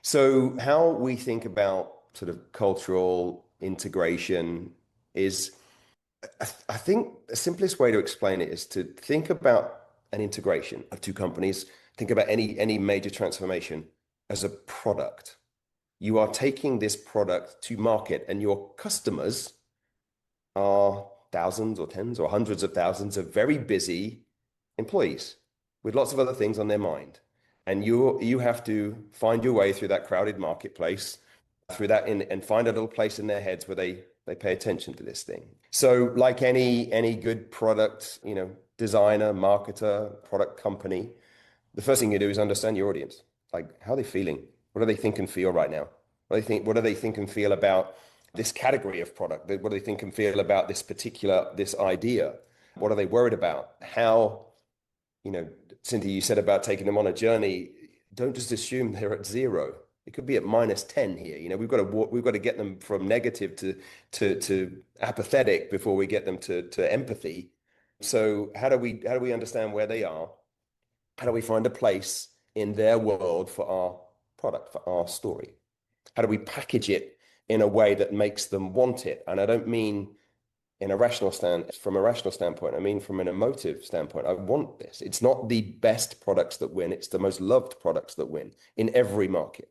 So how we think about sort of cultural integration is, I think the simplest way to explain it is to think about an integration of two companies. Think about any major transformation as a product. You are taking this product to market, and your customers are thousands or tens or hundreds of thousands of very busy employees with lots of other things on their mind. And you have to find your way through that crowded marketplace, through that and find a little place in their heads where they pay attention to this thing. So like any good product, designer, marketer, product company, the first thing you do is understand your audience. Like, how are they feeling? What do they think and feel right now? What do they think and feel about this category of product? What do they think and feel about this idea? What are they worried about? How, Cynthia, you said about taking them on a journey. Don't just assume they're at zero. It could be at -10 here. We've got to get them from negative to apathetic before we get them to empathy. So how do we understand where they are? How do we find a place in their world for our product, for our story? How do we package it in a way that makes them want it? And I don't mean from a rational standpoint. I mean from an emotive standpoint. I want this. It's not the best products that win. It's the most loved products that win in every market.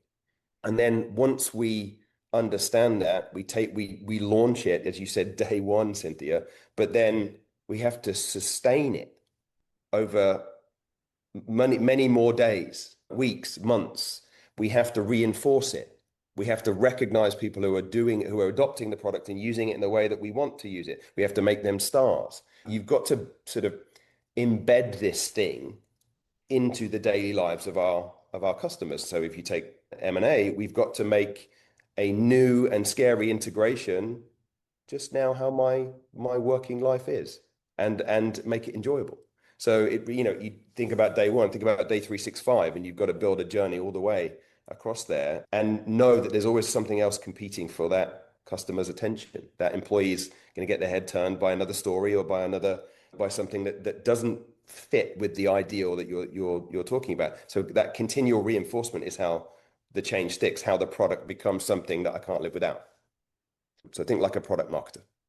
And then once we understand that, we launch it, as you said, day one, Cynthia, but then we have to sustain it over many more days, weeks, months. We have to reinforce it. We have to recognize people who are adopting the product and using it in the way that we want to use it. We have to make them stars. You've got to sort of embed this thing into the daily lives of our customers. So if you take M&A, we've got to make a new and scary integration just now how my working life is, and make it enjoyable. So you think about day one, think about day 365, and you've got to build a journey all the way across there, and know that there's always something else competing for that customer's attention. That employee is going to get their head turned by another story or by something that doesn't fit with the ideal that you're talking about. So that continual reinforcement is how the change sticks, how the product becomes something that I can't live without. So think like a product marketer.